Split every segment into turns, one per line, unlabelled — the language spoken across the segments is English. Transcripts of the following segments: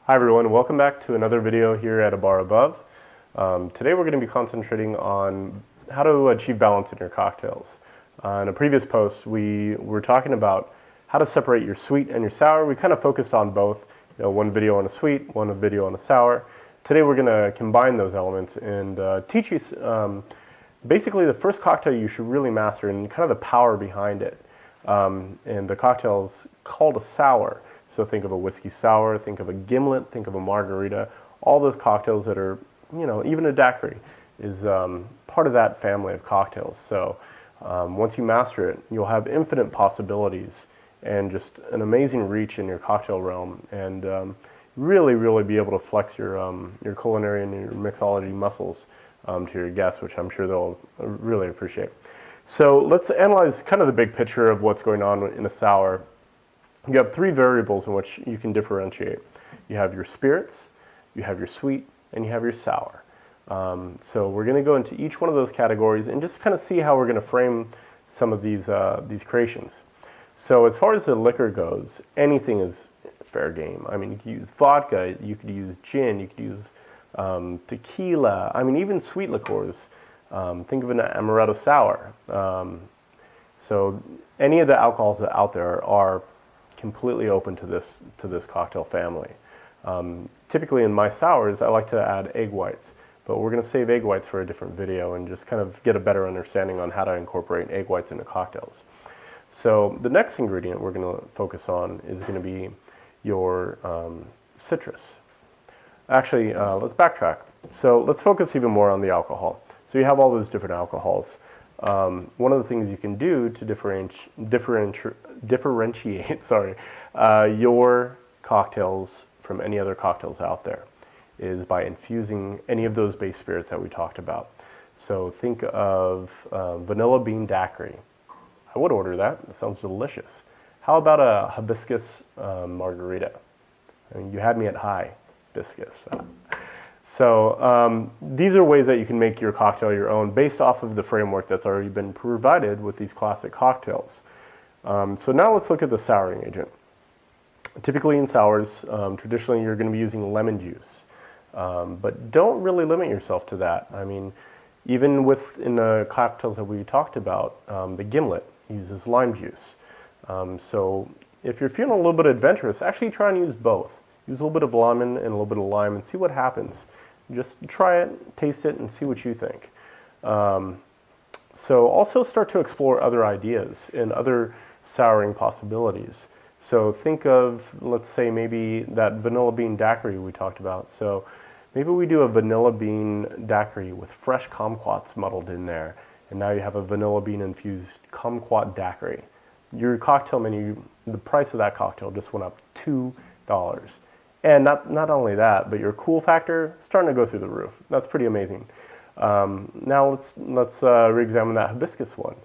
Hi everyone, welcome back to another video here at A Bar Above. Today we're going to be concentrating on how to achieve balance in your cocktails. In a previous post we were talking about how to separate your sweet and your sour. We kind of focused on both, one video on a sweet, one video on a sour. Today we're going to combine those elements and teach you basically the first cocktail you should really master and kind of the power behind it. And the cocktail is called a sour. So think of a whiskey sour, think of a gimlet, think of a margarita. All those cocktails that are, even a daiquiri is part of that family of cocktails. So once you master it, you'll have infinite possibilities and just an amazing reach in your cocktail realm, and really be able to flex your culinary and your mixology muscles to your guests, which I'm sure they'll really appreciate. So let's analyze kind of the big picture of what's going on in a sour. You have three variables in which you can differentiate. You have your spirits, you have your sweet, and you have your sour. So we're going to go into each one of those categories and just kind of see how we're going to frame some of these creations. So as far as the liquor goes, anything is fair game. I mean, you could use vodka, you could use gin, you could use tequila. I mean, even sweet liqueurs. Think of an amaretto sour. So any of the alcohols that are out there are completely open to this cocktail family. Typically in my sours, I like to add egg whites, but we're going to save egg whites for a different video and just kind of get a better understanding on how to incorporate egg whites into cocktails. So the next ingredient we're going to focus on is going to be your citrus. Actually, let's backtrack. So let's focus even more on the alcohol. So you have all those different alcohols. One of the things you can do to differentiate your cocktails from any other cocktails out there is by infusing any of those base spirits that we talked about. So think of vanilla bean daiquiri. I would order that. It sounds delicious. How about a hibiscus margarita? I mean, you had me at hibiscus. So these are ways that you can make your cocktail your own based off of the framework that's already been provided with these classic cocktails. So now let's look at the souring agent. Typically in sours, traditionally you're going to be using lemon juice, but don't really limit yourself to that. I mean, even in the cocktails that we talked about, the gimlet uses lime juice. So if you're feeling a little bit adventurous, actually try and use both. Use a little bit of lemon and a little bit of lime and see what happens. Just try it, taste it, and see what you think. So also start to explore other ideas and other souring possibilities. So think of, let's say, maybe that vanilla bean daiquiri we talked about. So maybe we do a vanilla bean daiquiri with fresh kumquats muddled in there, and now you have a vanilla bean infused kumquat daiquiri. Your cocktail menu, the price of that cocktail just went up $2. And not only that, but your cool factor is starting to go through the roof. That's pretty amazing. Now let's re-examine that hibiscus one.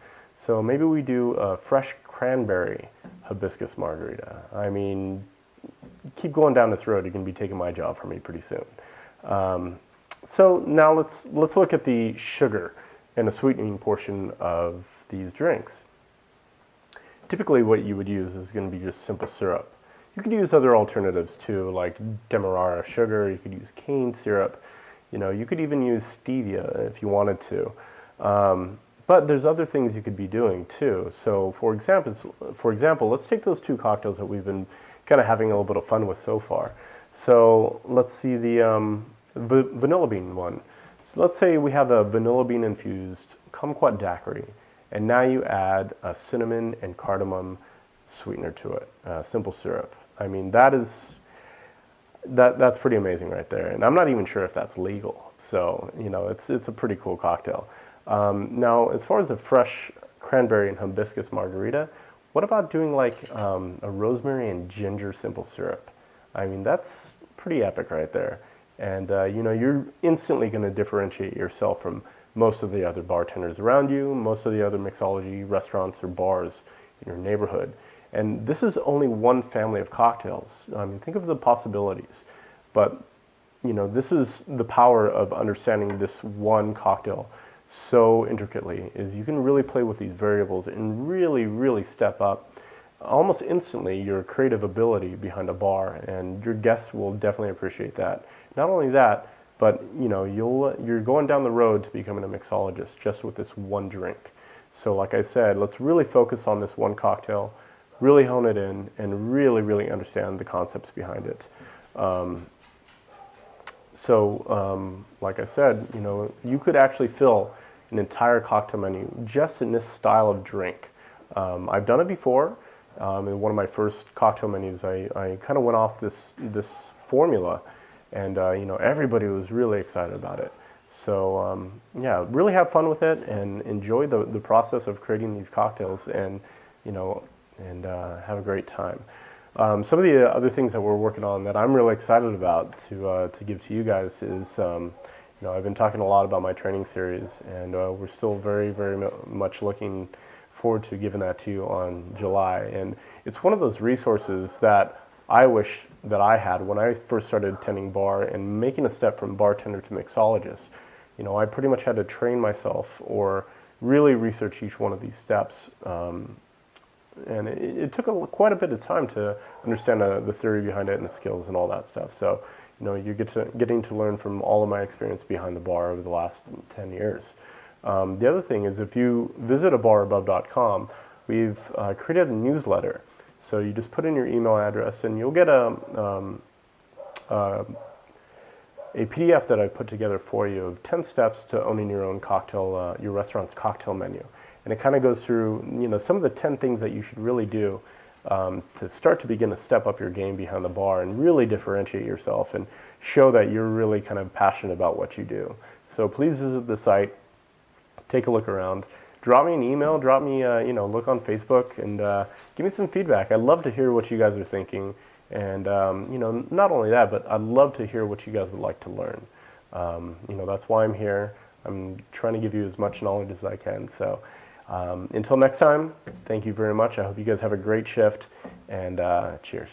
So maybe we do a fresh cranberry hibiscus margarita. I mean, keep going down this road. You're going to be taking my job from me pretty soon. So now let's look at the sugar and the sweetening portion of these drinks. Typically what you would use is going to be just simple syrup. You could use other alternatives too, like demerara sugar. You could use cane syrup. You could even use stevia if you wanted to. But there's other things you could be doing too. So for example, let's take those two cocktails that we've been kind of having a little bit of fun with so far. So let's see the vanilla bean one. So let's say we have a vanilla bean infused kumquat daiquiri, and now you add a cinnamon and cardamom sweetener to it, simple syrup. I mean, that's pretty amazing right there, and I'm not even sure if that's legal. So it's a pretty cool cocktail. Now, as far as a fresh cranberry and hibiscus margarita, what about doing like a rosemary and ginger simple syrup? I mean, that's pretty epic right there, and you're instantly going to differentiate yourself from most of the other bartenders around you, most of the other mixology restaurants or bars in your neighborhood. And this is only one family of cocktails. I mean, think of the possibilities. But, this is the power of understanding this one cocktail so intricately, is you can really play with these variables and really step up almost instantly your creative ability behind a bar, and your guests will definitely appreciate that. Not only that, but you're going down the road to becoming a mixologist just with this one drink. So like I said, let's really focus on this one cocktail, really hone it in, and really, really understand the concepts behind it. Like I said, you could actually fill an entire cocktail menu just in this style of drink. I've done it before. In one of my first cocktail menus, I kind of went off this formula, and everybody was really excited about it. So yeah, really have fun with it and enjoy the process of creating these cocktails, and have a great time. Some of the other things that we're working on that I'm really excited about to give to you guys is, I've been talking a lot about my training series, and we're still very, very much looking forward to giving that to you on July. And it's one of those resources that I wish that I had when I first started attending bar and making a step from bartender to mixologist. I pretty much had to train myself or really research each one of these steps. And it took quite a bit of time to understand the theory behind it and the skills and all that stuff. So, you getting to learn from all of my experience behind the bar over the last 10 years. The other thing is, if you visit abarabove.com, we've created a newsletter. So you just put in your email address, and you'll get a PDF that I put together for you of 10 steps to owning your own cocktail, your restaurant's cocktail menu. And it kind of goes through, some of the 10 things that you should really do to start to begin to step up your game behind the bar and really differentiate yourself and show that you're really kind of passionate about what you do. So please visit the site, take a look around, drop me an email, drop me, look on Facebook, and give me some feedback. I'd love to hear what you guys are thinking. And, not only that, but I'd love to hear what you guys would like to learn. That's why I'm here. I'm trying to give you as much knowledge as I can. So until next time, thank you very much. I hope you guys have a great shift, and cheers.